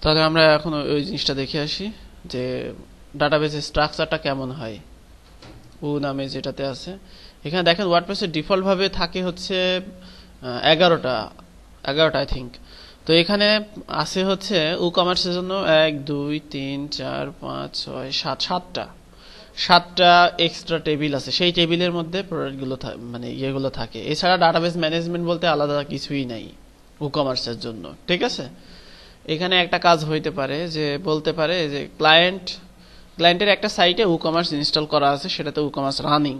তাহলে আমরা এখন ওই জিনিসটা দেখে আসি যে ডাটাবেসের স্ট্রাকচারটা কেমন হয়। উ নামে যেটাতে আছে এখানে দেখেন ওয়ার্ডপ্রেসের ডিফল্ট ভাবে থাকে হচ্ছে 11টা আই থিঙ্ক। তো এখানে আছে হচ্ছে উ কমার্সের জন্য 1 2 3 4 5 6 7 সাতটা এক্সট্রা টেবিল আছে, সেই টেবিলের মধ্যে প্রোডাক্টগুলো মানে ইয়েগুলো থাকে। এছাড়া ডাটাবেস ম্যানেজমেন্ট বলতে আলাদা কিছুই নাই ই কমার্সের জন্য, ঠিক আছে। এখানে একটা কাজ হইতে পারে যে বলতে পারে যে ক্লায়েন্টের একটা সাইটে ই কমার্স ইনস্টল করা আছে, সেটাতে ই কমার্স রানিং,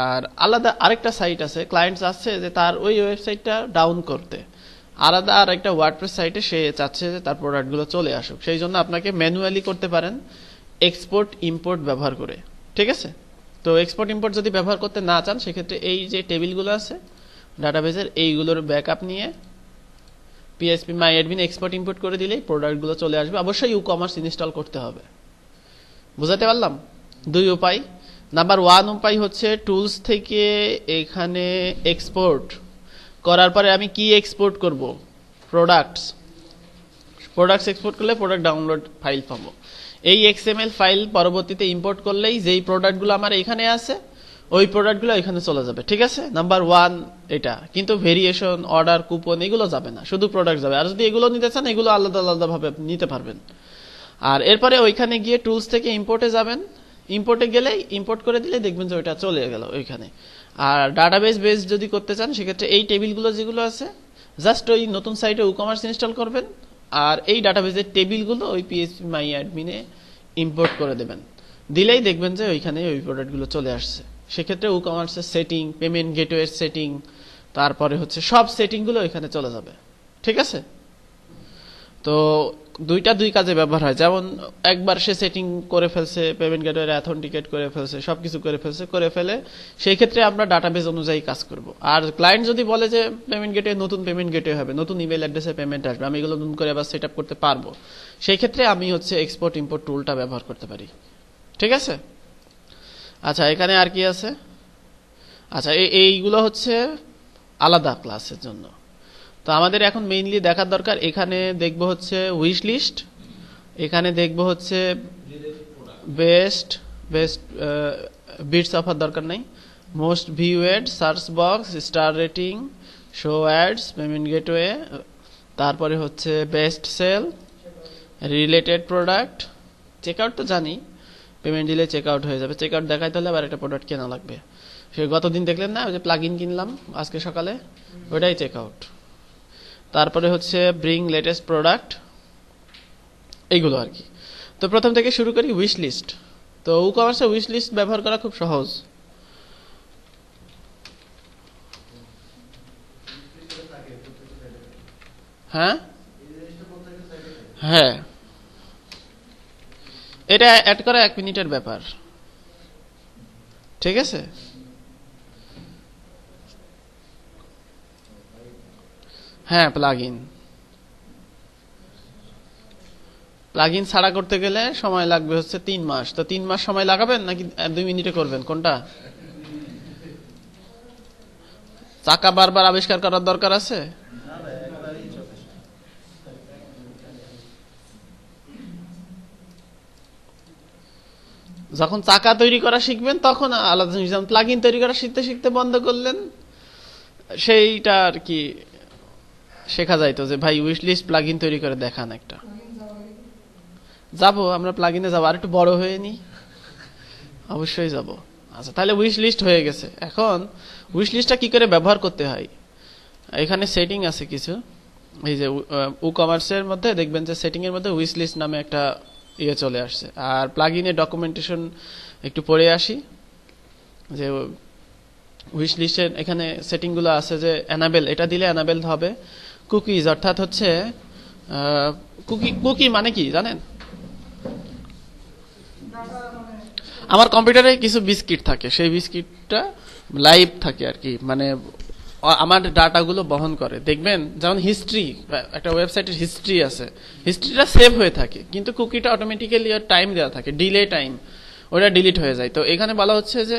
আর আলাদা আরেকটা সাইট আছে ক্লায়েন্ট চাচ্ছে যে তার ওই ওয়েবসাইটটা ডাউন করতে, আলাদা আর একটা ওয়ার্ডপ্রেস সাইটে সে চাচ্ছে যে তার প্রোডাক্টগুলো চলে আসুক। সেই জন্য আপনাকে ম্যানুয়ালি করতে পারেন এক্সপোর্ট ইম্পোর্ট ব্যবহার করে, ঠিক আছে। তো এক্সপোর্ট ইম্পোর্ট যদি ব্যবহার করতে না চান সেক্ষেত্রে এই যে টেবিলগুলো আছে ডাটাবেসের এইগুলোর ব্যাকআপ নিয়ে পিএইচপি মাই অ্যাডমিন এক্সপোর্ট ইম্পোর্ট করে দিলেই প্রোডাক্টগুলো চলে আসবে। অবশ্যই ই কমার্স ইনস্টল করতে হবে। বুঝাতে পারলাম? দুই উপায়। নাম্বার 1 উপায় হচ্ছে টুলস থেকে এখানে এক্সপোর্ট করার পরে আমি কি এক্সপোর্ট করব, প্রোডাক্টস এক্সপোর্ট করলে প্রোডাক্ট ডাউনলোড ফাইল পাবো। এই এক্সএমএল ফাইল পরবর্তীতে ইম্পোর্ট করলেই যেই প্রোডাক্টগুলো আমার এখানে আছে ওই প্রোডাক্টগুলো এখানে চলে যাবে, ঠিক আছে। নাম্বার 1 এটা, কিন্তু ভেরিয়েশন, অর্ডার, কুপন এগুলো যাবে না, শুধু প্রোডাক্ট যাবে। আর যদি এগুলো নিতে চান এগুলো আলাদা আলাদা ভাবে নিতে পারবেন। আর এরপরে ওইখানে গিয়ে টুলস থেকে ইম্পোর্টে যাবেন, ইম্পোর্টে গেলেই ইম্পোর্ট করে দিলে দেখবেন যে ওইটা চলে গেল ওইখানে। আর ডাটাবেস বেস যদি করতে চান সেক্ষেত্রে এই টেবিলগুলো যেগুলো আছে জাস্ট ওই নতুন সাইটে ই কমার্স ইনস্টল করবেন আর এই ডাটাবেসের টেবিলগুলো ওই পিএইচপি মাই অ্যাডমিনে ইম্পোর্ট করে দেবেন, দিলেই দেখবেন যে ওইখানে ওই প্রোডাক্টগুলো চলে আসছে। সেক্ষেত্রে ই কমার্সের সেটিং, পেমেন্ট গেটওয়ের সেটিং, তারপরে হচ্ছে সব সেটিংগুলো এখানে চলে যাবে, ঠিক আছে। তো দুইটা দুই কাজে ব্যবহার হয়। যেমন একবার সে সেটিং করে ফেলছে, পেমেন্ট গেটওয়ে অথেন্টিকেট করে ফেলছে, সবকিছু করে ফেলে সেই ক্ষেত্রে আমরা ডাটাবেস অনুযায়ী কাজ করব। আর ক্লায়েন্ট যদি বলে যে পেমেন্ট গেটওয়ে নতুন পেমেন্ট গেটওয়ে হবে, নতুন ইমেল অ্যাড্রেসে পেমেন্ট আসবে, আমি এগুলো নতুন করে আবার সেটআপ করতে পারবো, সেই ক্ষেত্রে আমি হচ্ছে এক্সপোর্ট ইম্পোর্ট টুলটা ব্যবহার করতে পারি, ঠিক আছে। আচ্ছা, এখানে আর কি আছে? আচ্ছা, এইগুলো হচ্ছে আলাদা ক্লাসের জন্য। তো আমাদের এখন মেইনলি দেখার দরকার, এখানে দেখব হচ্ছে উইশ লিস্ট, এখানে দেখব হচ্ছে বেস্ট বিটস অফার দরকার নাই, most viewed, search box, star rating, show ads, payment gateway, তারপরে হচ্ছে best sale, related product, checkout তো জানি, পেমেন্ট দিলে চেকআউট হয়ে যাবে, চেকআউট দেখাইতে হলে আবার একটা প্রোডাক্ট কেনা লাগবে। সে গতদিন দেখলেন না, ওই যে প্লাগ ইন কিনলাম আজকে সকালে, ওইটাই চেকআউট। তারপরে হচ্ছে ব্রিং লেটেস্ট প্রোডাক্ট, এইগুলো আর কি। তো প্রথম থেকে শুরু করি উইশ লিস্ট। তো ই কমার্সে উইশ লিস্ট ব্যবহার করা খুব সহজ। হ্যাঁ হ্যাঁ, এটা অ্যাড করা 1 মিনিটের ব্যাপার, ঠিক আছে। হ্যাঁ, প্লাগ ইন ছাড়া করতে গেলে সময় লাগবে হচ্ছে 3 মাস। তো 3 মাস সময় লাগাবেন নাকি 2 মিনিটে করবেন, কোনটা? চাকা বারবার আবিষ্কার করার দরকার আছে? যখন চাকা তৈরি করা শিখবেন তখন আলাদা জিনিস। যেমন প্লাগ ইন তৈরি করা শিখতে শিখতে বন্ধ করলেন, সেইটা আর কি শেখা যাইতো যে ভাই উইশ লিস্ট প্লাগ ইন তৈরি করে দেখান একটা। যাবো, আমরা প্লাগ ইনে যাবো, আর একটু বড় হয়ে নি, অবশ্যই যাব। আচ্ছা, তাহলে উইশ লিস্ট হয়ে গেছে। এখন উইশ লিস্টটা কি করে ব্যবহার করতে হয়, এখানে সেটিং আছে কিছু। এই যে ই কমার্সের মধ্যে দেখবেন যে সেটিং এর মধ্যে উইশ লিস্ট নামে একটা ইয়ে চলে আসছে। আর প্লাগ ইনের ডকুমেন্টেশন একটু পড়ে আসি, যে উইশ লিস্টের এখানে সেটিংগুলো আছে যে এনাবেল, এটা দিলে এনাবেল হবে। কুকিজ, অর্থাৎ হচ্ছে কুকি মানে কি জানেন? আমার কম্পিউটারে কিছু বিস্কিট থাকে, সেই বিস্কিটটা লাইভ থাকে আর কি, মানে আমার ডাটাগুলো বহন করে। দেখবেন যেমন হিস্ট্রি, একটা ওয়েবসাইটের হিস্ট্রি আছে, হিস্ট্রিটা সেভ হয়ে থাকে, কিন্তু কুকিটা অটোমেটিক্যালি টাইম দেওয়া থাকে, ডিলে টাইম, ওটা ডিলিট হয়ে যায়। তো এখানে বলা হচ্ছে যে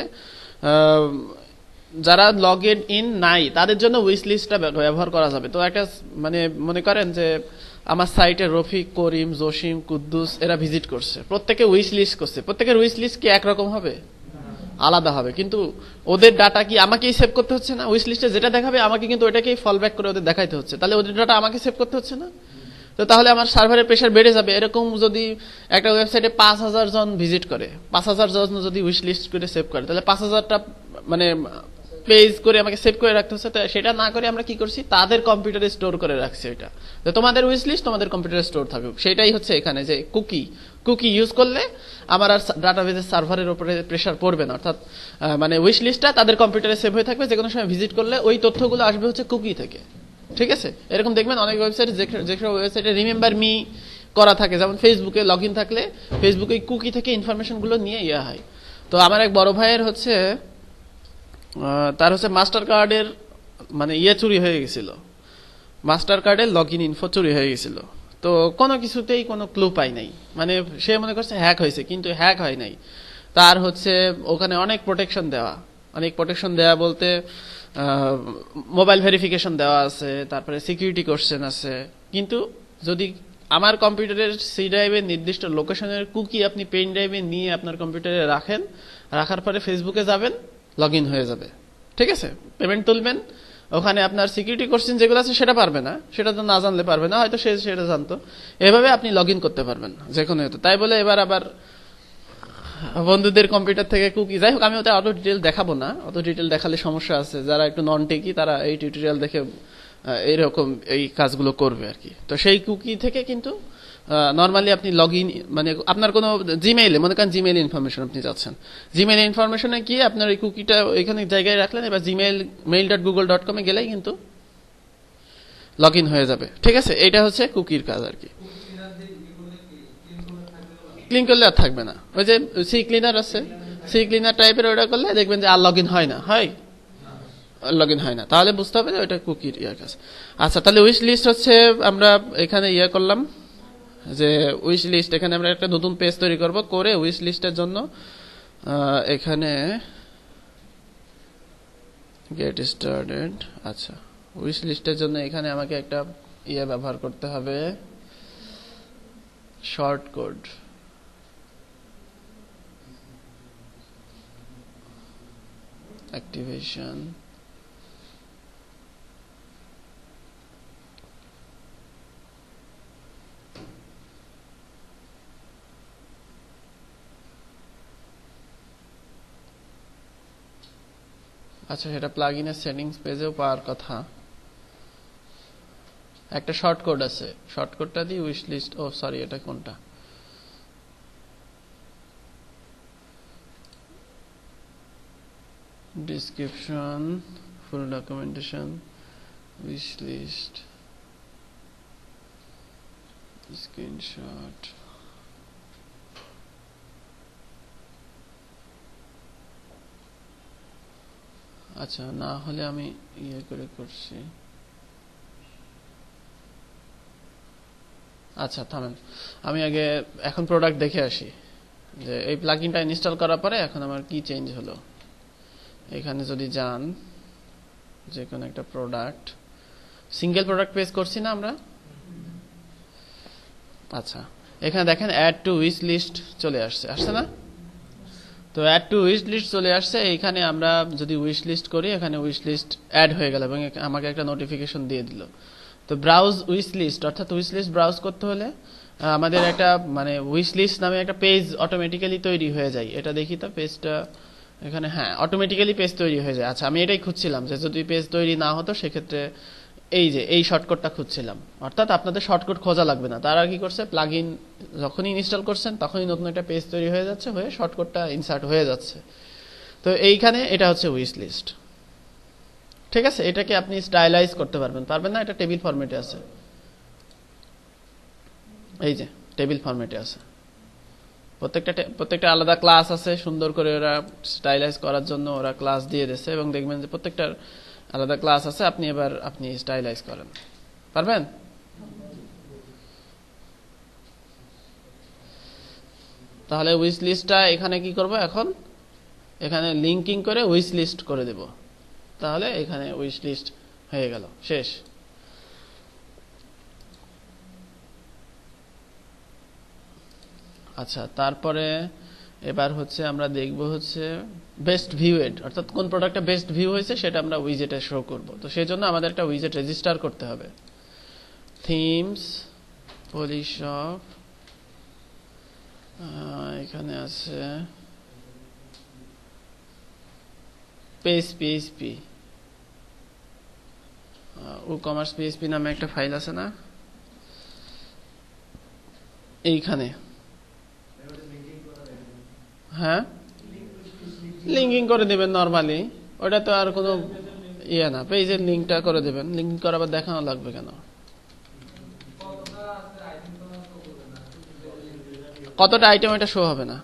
যারা লগ ইন নাই তাদের জন্য উইশ লিস্টটা ব্যবহার করা যাবে। তো একটা মানে মনে করেন যে আমার সাইটে রফিক, করিম, জসিম, কুদ্দুস এরা ভিজিট করছে, প্রত্যেকে উইশ লিস্ট করছে। প্রত্যেকের উইশ লিস্ট কি একরকম হবে? আলাদা হবে, কিন্তু ওদের ডাটা কি আমাকেই সেভ করতে হচ্ছে না? উইশ লিস্টে যেটা দেখাবে আমাকে কিন্তু ওটাকেই ফল ব্যাক করে ওদের দেখাইতে হচ্ছে, তাহলে ওদের ডাটা আমাকে সেভ করতে হচ্ছে না? তো তাহলে আমার সার্ভারের প্রেশার বেড়ে যাবে। এরকম যদি একটা ওয়েবসাইটে 5,000 জন ভিজিট করে, 5,000 জন যদি উইশ লিস্ট করে সেভ করে, তাহলে 5,000টা মানে পেজ করে আমাকে সেভ করে রাখতে হচ্ছে। তো সেটা না করে আমরা কি করছি, তাদের কম্পিউটারে স্টোর করে রাখছি। এটা তো তোমাদের উইশ লিস্ট তোমাদের কম্পিউটারে স্টোর থাকুক, সেটাই হচ্ছে এখানে যে কুকি ইউজ করলে আমার আর ডাটাবেজের সার্ভারের উপরে প্রেশার পড়বে না। অর্থাৎ মানে উইশ লিস্টটা তাদের কম্পিউটারে সেভ হয়ে থাকবে, যে কোনো সময় ভিজিট করলে ওই তথ্যগুলো আসবে হচ্ছে কুকি থেকে। ঠিক আছে, এরকম দেখবেন অনেক ওয়েবসাইট, যেসব ওয়েবসাইটে রিমেম্বার মি করা থাকে, যেমন ফেসবুকে লগ ইন থাকলে ফেসবুকে কুকি থেকে ইনফরমেশন গুলো নিয়ে ইয়া হয়। তো আমার এক বড় ভাইয়ের হচ্ছে তার হচ্ছে মাস্টার কার্ডের মানে চুরি হয়ে গেছিল, মাস্টার কার্ডের লগ ইন ইনফো চুরি হয়ে গেছিল। তো কোনো কিছুতেই কোনো ক্লু পাই নাই, মানে সে মনে করছে হ্যাক হয়েছে, কিন্তু হ্যাক হয় নাই। তার হচ্ছে ওখানে অনেক প্রোটেকশন দেওয়া বলতে মোবাইল ভেরিফিকেশন দেওয়া আছে, তারপরে সিকিউরিটি কোশ্চেন আছে। কিন্তু যদি আমার কম্পিউটারের সি ড্রাইভের নির্দিষ্ট লোকেশনের কুকি আপনি পেন ড্রাইভে নিয়ে আপনার কম্পিউটারে রাখার পরে ফেসবুকে যাবেন, লগ ইন হয়ে যাবে। ঠিক আছে, পেমেন্ট তুলবেন, ওখানে আপনার সিকিউরিটি কোশ্চেন যেগুলো আছে সেটা পারবে না, সেটা তো না জানলে পারবে না, হয়তো সে সেটা জানতো। এভাবে আপনি লগ ইন করতে পারবেন যে কোনো হয়তো। তাই বলে এবার আবার বন্ধুদের কম্পিউটার থেকে কুকি, যাই হোক আমি ওটা অত ডিটেল দেখাবো না, অত ডিটেল দেখালে সমস্যা আছে। যারা একটু নন টেকি তারা এই টিউটোরিয়াল দেখে এইরকম এই কাজগুলো করবে আর কি। তো সেই কুকি থেকে কিন্তু নর্মালি আপনি লগ ইন মানে আপনার কোনো জিমেইলে, মনে করেন জিমেইল ইনফরমেশন আপনি যাচ্ছেন, জিমেইল ইনফরমেশনে গিয়ে আপনার এই কুকিটা ওইখানে জায়গায় রাখলেন, এবার gmail.google.com গেলেই কিন্তু লগ ইন হয়ে যাবে। ঠিক আছে, এটা হচ্ছে কুকির কাজ আর কি। ক্লিন করলে আর থাকবে না, ওই যে সি ক্লিনার আছে, সি ক্লিনার টাইপের ওটা করলে দেখবেন যে আর লগ ইন হয় না, লগ ইন হয় না, তাহলে বুঝতে হবে যে ওইটা কুকির ইয়ার কাজ। আচ্ছা, তাহলে উইশ লিস্ট হচ্ছে আমরা এখানে করলাম যে উইশ লিস্ট, এখানে আমরা একটা নতুন পেজ তৈরি করব, করে উইশ লিস্টের জন্য এখানে গেট স্টার্টেড। আচ্ছা, উইশ লিস্টের জন্য এখানে আমাকে একটা ব্যবহার করতে হবে, শর্ট কোড। অ্যাক্টিভেশন, আচ্ছা সেটা প্লাগইনের সেটিংস পেজেও পাওয়ার কথা। একটা শর্ট কোড আছে, শর্ট কোডটা দিয়ে উইশ লিস্ট, ও সরি এটা কোনটা, ডিসক্রিপশন, ফুল ডকুমেন্টেশন, উইশ লিস্ট, স্ক্রিনশট। আচ্ছা, না হলে আমি করে করছি। আচ্ছা থামেন, আমি আগে এখন প্রোডাক্ট দেখে আসি যে এই প্লাগইনটা ইনস্টল করার পরে এখন আমার কি চেঞ্জ হলো। এখানে যদি যান, যে কোনো একটা প্রোডাক্ট, সিঙ্গেল প্রোডাক্ট পেজ করছি না আমরা। আচ্ছা, এখানে দেখেন অ্যাড টু উইশ লিস্ট চলে আসছে না? তো অ্যাড টু উইশ লিস্ট চলে আসছে। এইখানে আমরা যদি উইশ লিস্ট করি, এখানে উইশ লিস্ট অ্যাড হয়ে গেল এবং আমাকে একটা নোটিফিকেশন দিয়ে দিল। তো ব্রাউজ উইশ লিস্ট, অর্থাৎ উইশ লিস্ট ব্রাউজ করতে হলে আমাদের একটা মানে উইশ লিস্ট নামে একটা পেজ অটোমেটিক্যালি তৈরি হয়ে যায়। এটা দেখি তো পেজটা এখানে, হ্যাঁ অটোমেটিক্যালি পেজ তৈরি হয়ে যায়। আচ্ছা, আমি এটাই খুঁজছিলাম যে যদি পেজ তৈরি না হতো সেক্ষেত্রে এই শর্টকাটটা খুঁজছিলাম, অর্থাৎ আপনাদের শর্টকাট খোঁজা লাগবে না। তারা কি করছে, প্লাগইন যখনই ইনস্টল করছেন তখনই নতুন একটা পেজ তৈরি হয়ে যাচ্ছে, হয়ে শর্টকাটটা ইনসার্ট হয়ে যাচ্ছে। তো এইখানে এটা হচ্ছে উইশ লিস্ট। ঠিক আছে, এটাকে আপনি স্টাইলাইজ করতে পারবেন না, এটা টেবিল ফরম্যাটে আছে, এই যে টেবিল ফরম্যাটে আছে। প্রত্যেকটা আলাদা ক্লাস আছে, সুন্দর করে ওরা স্টাইলাইজ করার জন্য ওরা ক্লাস দিয়ে দিয়েছে, এবং দেখবেন যে প্রত্যেকটার আলাদা ক্লাস আছে। আপনি স্টাইলাইজ করেন পারবেন। তাহলে উইশ লিস্টটা এখানে কি করব, এখন এখানে লিঙ্কিং করে উইশ লিস্ট করে দেব, তাহলে এখানে উইশ লিস্ট হয়ে গেল, শেষ। আচ্ছা, তারপরে এবার হচ্ছে আমরা দেখব হচ্ছে বেস্ট ভিউ এড, অর্থাৎ কোন প্রোডাক্টটা বেস্ট ভিউ হয়েছে সেটা আমরা উইজেটে শো করব। তো সেই জন্য আমাদের একটা উইজেট রেজিস্টার করতে হবে। থিমস, পলিশপ, এখানে আছে পিএইচপি, WooCommerce PHP নামে একটা ফাইল আছে না, এইখানে। হ্যাঁ, লিঙ্কিং করে দেবেন নরমালি, ওটা তো আর কোনো ইয়ে না, পেজের লিঙ্কটা করে দেবেন। লিঙ্কিং করে আবার দেখানো লাগবে কেন? কতটা আইটেম এটা শো হবে না,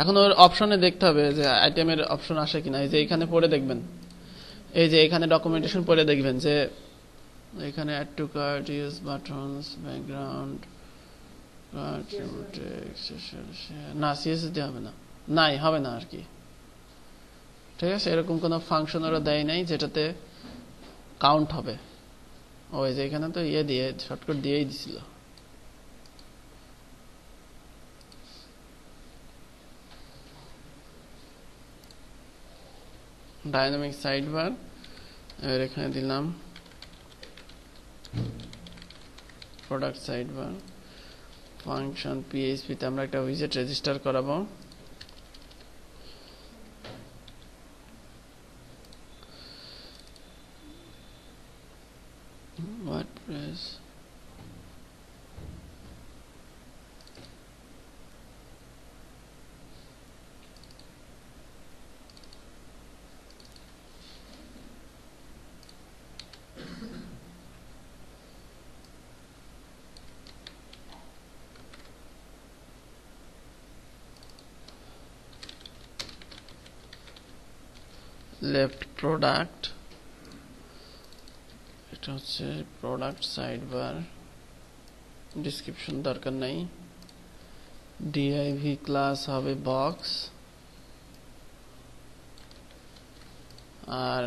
এখন ওর অপশনে দেখতে হবে যে আইটেমের অপশন আসে কিনা। এই যে এখানে পড়ে দেখবেন, এই যে এখানে ডকুমেন্টেশন পড়ে দেখবেন যে এখানে add to cart, use buttons, background, না সিএসএস হবে না, নাই হবে না আর কি। ঠিক আছে, এরকম কোনো ফাংশন ওরা দেয় নাই যেটাতে কাউন্ট হবে। ওই যে এখানে তো ইয়ে দিয়ে শর্টকাট দিয়েই দিছিল। ডাইনামিক সাইডবার, এবার এখানে দিলাম প্রোডাক্ট সাইডবার, ফাংশন পিএইচপি তে আমরা একটা উইজেট রেজিস্টার করাবো। ওয়ার্ডপ্রেস, লেফট প্রোডাক্ট, এটা হচ্ছে প্রোডাক্ট সাইডবার, ডেসক্রিপশন দরকার নাই। ডিআইভি ক্লাস হবে বক্স, আর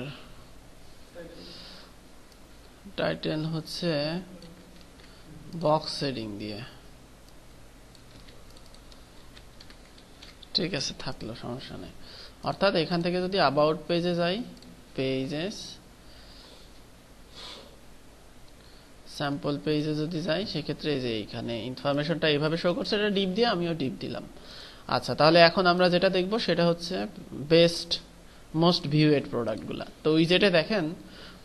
টাইটেল হচ্ছে বক্স সেটিং দিয়ে। ঠিক আছে, থাকলো, সমস্যা নেই। অর্থাৎ এখান থেকে যদি অ্যাবাউট পেজে যাই, পেজেস, স্যাম্পল পেজে যদি যাই, সেক্ষেত্রে এই যে এইখানে ইনফরমেশনটা এইভাবে শো করছে, এটা ডিপ দিয়ে আমিও ডিপ দিলাম। আচ্ছা, তাহলে এখন আমরা যেটা দেখব সেটা হচ্ছে বেস্ট মোস্ট ভিউড প্রোডাক্টগুলা। তো উইজেটে দেখেন,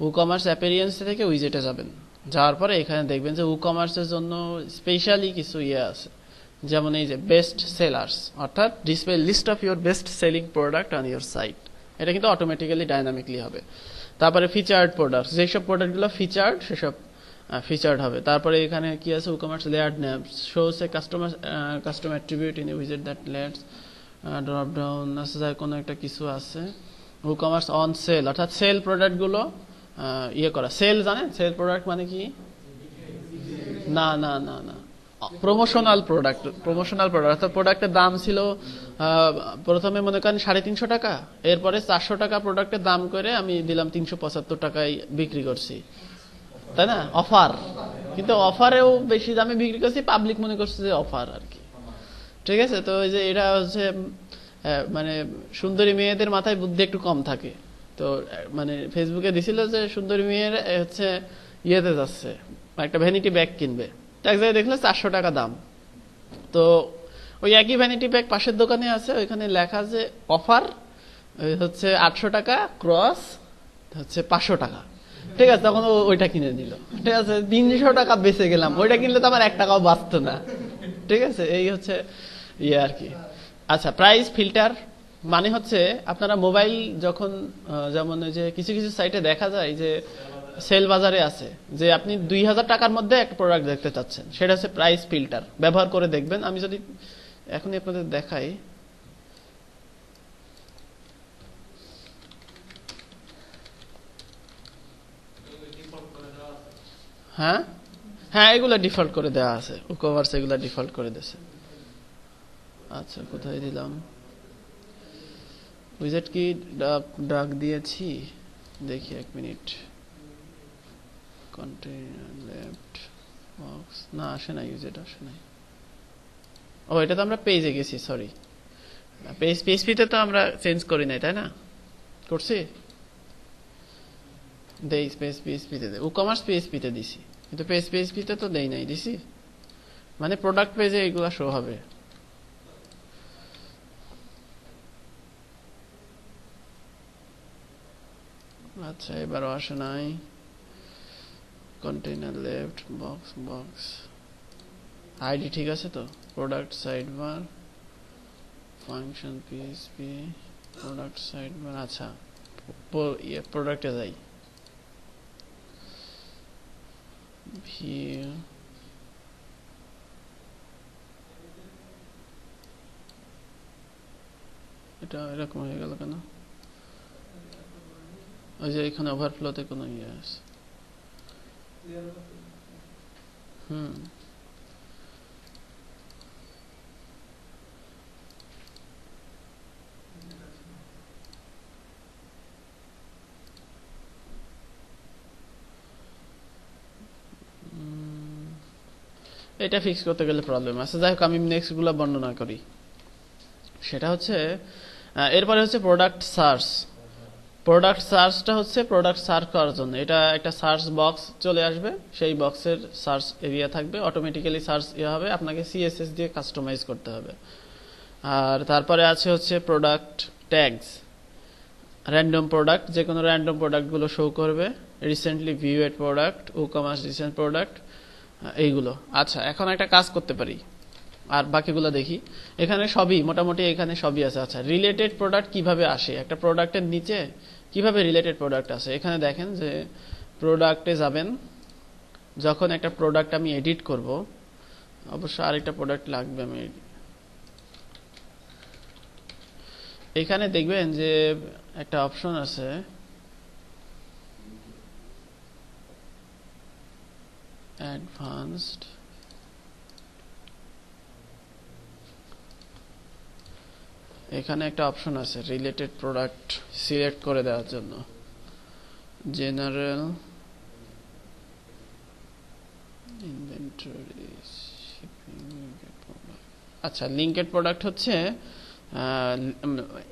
WooCommerce অ্যাপিয়ারেন্স থেকে উইজেটে যাবেন, যাওয়ার পরে এখানে দেখবেন যে WooCommerceর জন্য স্পেশালি কিছু ইয়ে আছে, যেমন এই যে বেস্ট সেলার্স, অর্থাৎ display list of your best selling product on your site. এটা কিন্তু অটোমেটিক্যালি ডাইনামিকলি হবে। তারপরে ফিচার্ড প্রোডাক্ট, যেসব প্রোডাক্টগুলো ফিচার্ড সেসব ফিচার্ড হবে। তারপরে এখানে কি আছে, WooCommerce layered names shows a custom attribute in a উইজেট দ্যাট লেটস ড্রপ ডাউন আছে, যার কোনো একটা কিছু আছে। WooCommerce অন সেল, অর্থাৎ সেল প্রোডাক্টগুলো ইয়ে করা। সেল জানেন, সেল প্রোডাক্ট মানে কি? না না না না, প্রমোশনাল প্রোডাক্ট। প্রমোশনাল প্রোডাক্ট অর্থাৎ প্রোডাক্টের দাম ছিল প্রথমে মনে করেন 350 টাকা, এরপরে 400 টাকা প্রোডাক্টের দাম করে আমি দিলাম 375 টাকায় বিক্রি করছি, তাই না? অফার, কিন্তু অফারেও বেশি দামে বিক্রি করছি, পাবলিক মনে করছে যে অফার আর কি। ঠিক আছে, তো এই যে এটা হচ্ছে মানে সুন্দরী মেয়েদের মাথায় বুদ্ধি একটু কম থাকে। তো মানে ফেসবুকে দিছিল যে সুন্দরী মেয়ের হচ্ছে ইয়েতে যাচ্ছে, একটা ভ্যানিটি ব্যাগ কিনবে, এক জায়গায় দেখলে 400 টাকা দাম। তো ওই একই ভ্যানিটি ব্যাগ পাশের দোকানে আছে, ওইখানে লেখা যে অফার হচ্ছে 800 টাকা ক্রস হচ্ছে 500 টাকা। ঠিক আছে, তখন ওইটা কিনে নিল। ঠিক আছে, 300 টাকা বেঁচে গেলাম, ওইটা কিনলে তো আমার 1 টাকাও বাঁচতো না। ঠিক আছে, এই হচ্ছে ইয়ে আর কি। আচ্ছা, প্রাইস ফিল্টার মানে হচ্ছে আপনারা মোবাইল যখন যেমন ওই যে কিছু কিছু সাইটে দেখা যায় যে সেল বাজারে আছে যে আপনি 2000 টাকার মধ্যে একটা প্রোডাক্ট দেখতে চাচ্ছেন, সেটা হচ্ছে প্রাইস ফিল্টার। ব্যবহার করে দেখবেন। আমি যদি এখনই আপনাদের দেখাই, হ্যাঁ হ্যাঁ, এগুলা ডিফল্ট করে দেওয়া আছে, WooCommerce এগুলা ডিফল্ট করে দিয়েছে। আচ্ছা, কোথায় দিলাম? উইজেট কি ডাক দিয়েছি, দেখি 1 মিনিট। কন্টেইনার লেফট বক্স, না আসে নাই, উইজেট আসে নাই। ও এটা তো আমরা পেজে গেছি, সরি। পিএইচপিতে তো আমরা চেঞ্জ করি নাই, তাই না? করছি, দেই স্পেস পিএইচপিতে দেই, ই-কমার্স পিএইচপিতে দিছি, কিন্তু পেজ পিএইচপিতে তো দেই নাই, দিছি মানে প্রোডাক্ট পেজে এগুলা শো হবে। আচ্ছা এবারও আসে নাই। কন্টেইনার লেফট বক্স আইডি ঠিক আছে তো? Product side bar function PHP product side bar. আচ্ছা প্রোডাক্টে যাই, ভিউ এটা এরকম হয়ে গেল কেন? ওই যে এখানে ওভারফ্লোতে কোনো ইয়ে আছে। এটা ফিক্স করতে গেলে প্রবলেম আছে। যাই হোক আমি নেক্সট গুলা বর্ণনা করি। সেটা হচ্ছে এরপরে হচ্ছে প্রোডাক্ট সার্চ। প্রোডাক্ট সার্চটা হচ্ছে প্রোডাক্ট সার্চ করার জন্য এটা একটা সার্চ বক্স চলে আসবে, সেই বক্সের সার্চ এরিয়া থাকবে, অটোমেটিক্যালি সার্চ হবে, আপনাকে সিএসএস দিয়ে কাস্টমাইজ করতে হবে। আর তারপরে আছে হচ্ছে প্রোডাক্ট ট্যাগস, র্যান্ডম প্রোডাক্ট, যে কোনো র্যান্ডম প্রোডাক্টগুলো শো করবে, recently viewed product, e-commerce recent product, এইগুলো। আচ্ছা এখন একটা কাজ করতে পারি, আর বাকিগুলো দেখি। এখানে সবই মোটামুটি এখানে সবই আছে। আচ্ছা রিলেটেড প্রোডাক্ট কিভাবে আসে, একটা প্রোডাক্টের নিচে কিভাবে রিলেটেড প্রোডাক্ট আসে? এখানে দেখেন যে প্রোডাক্টে যাবেন, যখন একটা প্রোডাক্ট আমি এডিট করব, অবশ্য আরেকটা প্রোডাক্ট লাগবে, আমি এখানে দেখবেন যে একটা অপশন আছে অ্যাডভান্সড, এখানে একটা অপশন আছে রিলেটেড প্রোডাক্ট সিলেক্ট করে দেওয়ার জন্য, জেনারেল ইনভেন্টরি শিপিং। আচ্ছা লিঙ্কেড প্রোডাক্ট হচ্ছে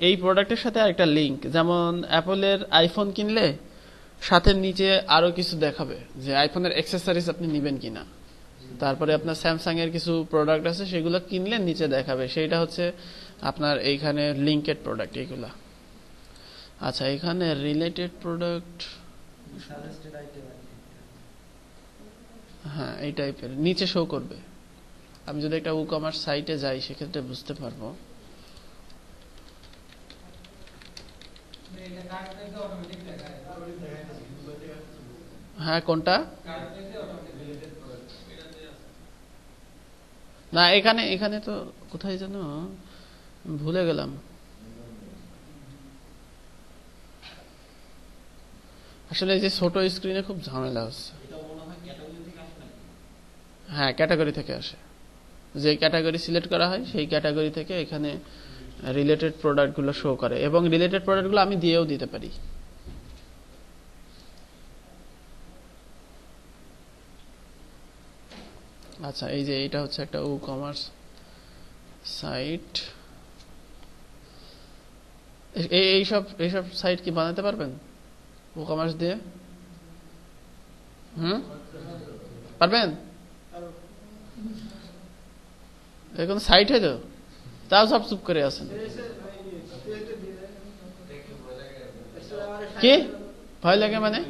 এই প্রোডাক্টের সাথে আরেকটা লিঙ্ক, যেমন অ্যাপলের আইফোন কিনলে সাথে নিচে আরো কিছু দেখাবে যে আইফোনের অ্যাক্সেসরিজ আপনি নেবেন কিনা, তারপরে আপনার স্যামসাং এর কিছু প্রোডাক্ট আছে সেগুলো কিনলে নিচে দেখাবে, সেইটা হচ্ছে আপনার এইখানে লিঙ্কেড প্রোডাক্ট এগুলা। আচ্ছা এখানে রিলেটেড প্রোডাক্ট, হ্যাঁ এই টাইপের নিচে শো করবে। আমি যদি একটা ই-কমার্স সাইটে যাই সেক্ষেত্রে বুঝতে পারবো। হ্যাঁ কোনটা? না এখানে এখানে তো কোথায় যেন ভুলে গেলাম। আসলে এই যে ছোট স্ক্রিনে খুব ঝামেলা হচ্ছে। হ্যাঁ ক্যাটাগরি থেকে আসে, যে ক্যাটাগরি সিলেক্ট করা হয় সেই ক্যাটাগরি থেকে এখানে রিলেটেড প্রোডাক্টগুলো শো করে, এবং রিলেটেড প্রোডাক্টগুলো আমি দিয়েও দিতে পারি। আচ্ছা এই যে এটা হচ্ছে একটা ই-কমার্স সাইট, এইসব সাইট কি বানাতে পারবেন ই-কমার্স দিয়ে? পারবেন? এখন সাইট হয় তো, তাও সব চুপ করে আছেন কি? ভয় লাগে মানে?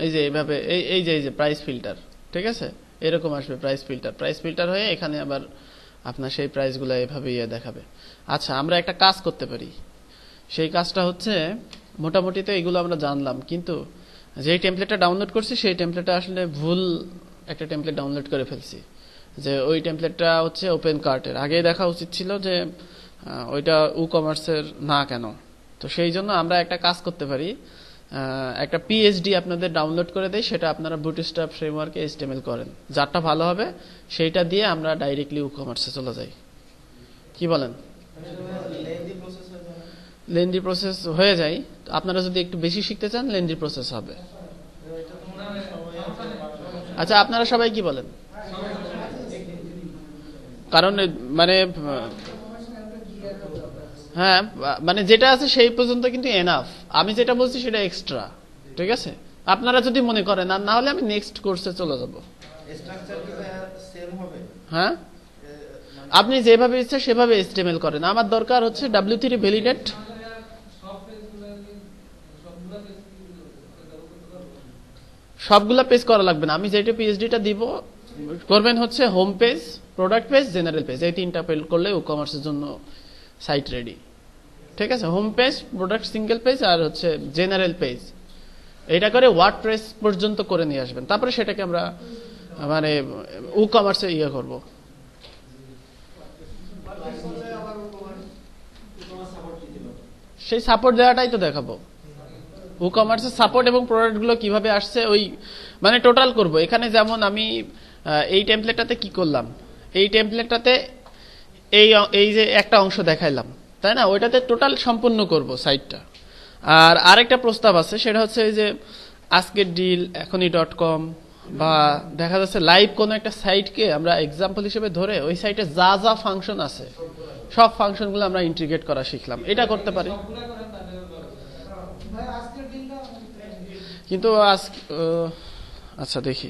এই যে এইভাবে এই যে প্রাইস ফিল্টার, ঠিক আছে, এরকম আসবে প্রাইস ফিল্টার, প্রাইস ফিল্টার হয়ে এখানে আবার আপনার সেই প্রাইসগুলো এভাবে দেখাবে। আচ্ছা আমরা একটা কাজ করতে পারি, সেই কাজটা হচ্ছে মোটামুটি তো এগুলো আমরা জানলাম, কিন্তু যেই টেমপ্লেটটা ডাউনলোড করছি সেই টেমপ্লেটটা আসলে ভুল একটা টেমপ্লেট ডাউনলোড করে ফেলছি, যে ওই টেমপ্লেটটা হচ্ছে ওপেন কার্টের, আগেই দেখা উচিত ছিল যে ওইটা ই-কমার্সের না কেন। তো সেই জন্য আমরা একটা কাজ করতে পারি, একটা পিএইচডি আপনাদের ডাউনলোড করে দেয়, সেটা আপনারা বুটস্ট্র্যাপ ফ্রেমওয়ার্কে এইচটিএমএল করেন, যারটা ভালো হবে সেইটা দিয়ে আমরা ডাইরেক্টলি ই-কমার্সে চলে যাই। কি বলেন? লেন্দি প্রসেস হয়ে যায়। আপনারা যদি একটু বেশি শিখতে চান লেন্দি প্রসেস হবে। আচ্ছা, আপনারা সবাই কি বলেন? কারণ মানে হ্যাঁ, মানে যেটা আছে সেই পর্যন্ত কিন্তু এনাফ। আমি যেটা বলছি সেটা এক্সট্রা। ঠিক আছে, আপনারা যদি মনে করেন, আর না হলে আমি নেক্সট কোর্সে চলে যাব। হ্যাঁ, আপনি যেভাবে ইচ্ছা সেভাবে HTML করেন। আমার দরকার হচ্ছে W3 ভ্যালিডেট। সবগুলা পেজ করা লাগবে না। আমি যেটা পিএইচডিটা দিব করবেন হচ্ছে home page, product page, general page. এই তিনটা পেজ করলে ই কমার্সের জন্য সাইট রেডি। ঠিক আছে, home page, product single page আর হচ্ছে জেনারেল পেজ। এটা করে ওয়ার্ডপ্রেস পর্যন্ত করে নিয়ে আসবেন। তারপরে সেটাকে আমরা মানে ই কমার্সে ইয়ে করব। সেই সাপোর্ট দেওয়াটাই তো দেখাবো। ই কমার্সের সাপোর্ট এবং প্রোডাক্টগুলো কিভাবে আসছে ওই মানে টোটাল করব। এখানে যেমন আমি এই টেমপ্লেটটাতে কি করলাম, এই টেমপ্লেটটাতে এই যে একটা অংশ দেখাইলাম, তাই না? ওইটাতে টোটাল সম্পূর্ণ করব সাইটটা। আর আরেকটা প্রস্তাব আছে, সেটা হচ্ছে এই যে আজকের ডিল, এখনই.com বা দেখা যাচ্ছে লাইভ কোনো একটা সাইটকে আমরা এক্সাম্পল হিসেবে ধরে ওই সাইটে যা যা ফাংশন আছে সব ফাংশনগুলো আমরা ইন্টিগ্রেট করা শিখলাম। এটা করতে পারি। কিন্তু আচ্ছা দেখি।